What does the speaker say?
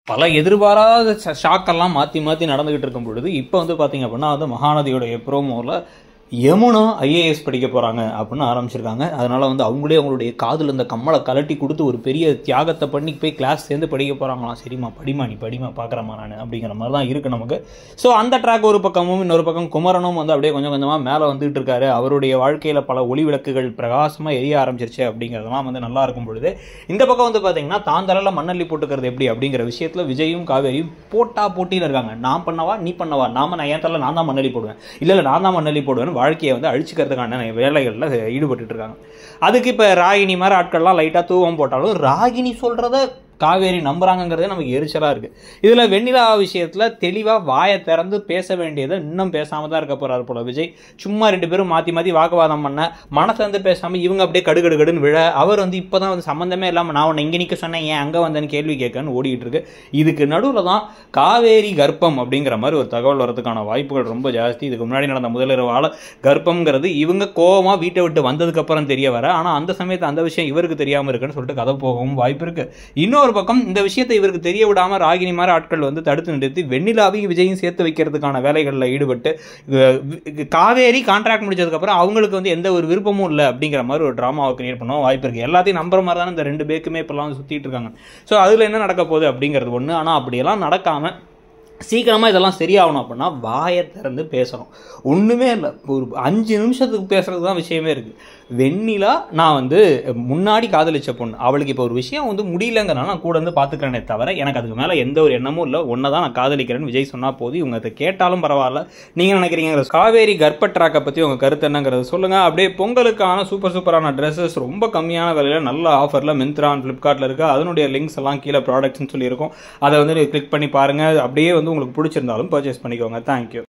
பல எதிர்பாராத ஷாக்கெல்லாம் மாற்றி மாற்றி நடந்துகிட்டு இருக்கும் பொழுது இப்போ வந்து பார்த்தீங்க அப்படின்னா வந்து மகாநதியோடைய ப்ரோமோவில் யமுனா ஐஏஎஸ் படிக்க போகிறாங்க அப்படின்னு ஆரம்பிச்சிருக்காங்க. அதனால் வந்து அவங்களுடைய காதில் இந்த கம்மலை கலட்டி கொடுத்து ஒரு பெரிய தியாகத்தை பண்ணி போய் கிளாஸ் சேர்ந்து படிக்க போகிறாங்களாம். சரிம்மா படிமா, நீ படிமா, பார்க்குறமா நான் அப்படிங்கிற மாதிரி தான் இருக்குது நமக்கு. ஸோ அந்த ட்ராக் ஒரு பக்கமும், இன்னொரு பக்கம் குமரனும் வந்து அப்படியே கொஞ்சம் கொஞ்சமாக மேலே வந்துகிட்டு இருக்காரு. அவருடைய வாழ்க்கையில் பல ஒளி விளக்குகள் பிரகாசமாக எரிய ஆரம்பிச்சிருச்சு அப்படிங்கிறதுலாம் வந்து நல்லா இருக்கும் பொழுது, இந்த பக்கம் வந்து பார்த்தீங்கன்னா தாந்தரில் மண்ணள்ளி போட்டுக்கிறது எப்படி அப்படிங்கிற விஷயத்தில் விஜயும் காவேரியும் போட்டியில் இருக்காங்க. நான் பண்ணவா நீ பண்ணவா, நான் என் தரல நான் தான் மண்ணள்ளி போடுவேன், இல்லை நான் தான் மண்ணள்ளி போடுவேன், வாழ்க்கையை வந்து அழிச்சுக்கிறதுக்கான வேலைகளில் ஈடுபட்டு இருக்காங்க. அதுக்கு இப்போ ராகினி மாதிரி ஆட்கள்லாம் லைட்டாக தூவம் போட்டாலும் ராகினி சொல்கிறத காவேரி நம்புறாங்கிறதே நமக்கு எரிச்சலாக இருக்குது. இதில் வெண்ணிலா விஷயத்தில் தெளிவாக வாயை திறந்து பேச வேண்டியதை இன்னும் பேசாமல் தான் இருக்க போகிறார் போல விஜய். சும்மா ரெண்டு பேரும் மாற்றி மாற்றி வாக்குவாதம் பண்ண, மனசை வந்து பேசாமல் இவங்க அப்படியே கடுகடுன்னு விழ, அவர் வந்து இப்போ தான் வந்து சம்மந்தமே இல்லாமல் நான் உன்னை இங்கே நிற்க சொன்னேன், ஏன் அங்கே வந்தேன்னு கேள்வி கேட்கன்னு ஓடிக்கிட்டு இருக்கு. இதுக்கு நடுவில் தான் காவேரி கர்ப்பம் அப்படிங்கிற மாதிரி ஒரு தகவல் வரதுக்கான வாய்ப்புகள் ரொம்ப ஜாஸ்தி. இதுக்கு முன்னாடி நடந்த முதலிரவால் கர்ப்பம்ங்கிறது இவங்க கோவமாக வீட்டை விட்டு வந்ததுக்கப்புறம் தெரிய வர, ஆனால் அந்த சமயத்தில் அந்த விஷயம் இவருக்கு தெரியாமல் இருக்குன்னு சொல்லிட்டு கதை போகவும் வாய்ப்பு இருக்குது. இன்னொரு பக்கம் இந்த விஷயத்தை இவருக்கு தெரிய விடாம ராகினி மாதிரி ஆட்கள் வந்து தடுத்து நிறுத்தி வெண்ணிலாவையும் விஜயும் சேர்த்து வைக்கிறதுக்கான வேலைகளில் ஈடுபட்டு காவேரி கான்ட்ராக்ட் முடிச்சதுக்கு அப்புறம் அவங்களுக்கு வந்து எந்த ஒரு விருப்பமும் இல்லை அப்படிங்கிற மாதிரி ஒரு டிராமாவை கிரியேட் பண்ண வாய்ப்பு இருக்கு. எல்லாத்தையும் நம்புற மாதிரி தானே இந்த ரெண்டு பேருக்குமே இப்பெல்லாம் சுத்திட்டு இருக்காங்க. ஸோ அதுல என்ன நடக்க போகுது அப்படிங்கிறது ஒன்று. ஆனால் அப்படியெல்லாம் நடக்காம சீக்கிரமாக இதெல்லாம் சரியாகணும் அப்படின்னா வாயை திறந்து பேசணும். ஒன்றுமே இல்லை, ஒரு 5 நிமிஷத்துக்கு பேசுறது தான் விஷயமே இருக்குது. வெண்ணிலா நான் வந்து முன்னாடி காதலிச்ச பொண்ணு, அவளுக்கு இப்போ ஒரு விஷயம் வந்து முடியலங்கிறனால நான் கூட வந்து பார்த்துக்கிறேனே தவிர எனக்கு அதுக்கு மேலே எந்த ஒரு எண்ணமும் இல்லை, ஒன்றை தான் நான் காதலிக்கிறேன்னு விஜய் சொன்னால் போதும். இவங்க அதை கேட்டாலும் பரவாயில்ல. நீங்கள் நினைக்கிறீங்க காவேரி கர்ப்ப ட்ராக்கை பற்றி உங்கள் கருத்து என்னங்கிறது சொல்லுங்கள். அப்படியே பொங்கலுக்கான சூப்பரான ட்ரெஸ்ஸஸ் ரொம்ப கம்மியான விலையில் நல்ல ஆஃபரில் மிந்த்ரா அண்ட் ஃப்ளிப்கார்ட்டில் இருக்குது. அதனுடைய லிங்க்ஸ் எல்லாம் கீழே ப்ராடக்ட்ஸ்னு சொல்லியிருக்கோம். அதை வந்து கிளிக் பண்ணி பாருங்கள். அப்படியே வந்து உங்களுக்கு பிடிச்சிருந்தாலும் பர்ச்சேஸ் பண்ணிக்கோங்க. தேங்க்யூ.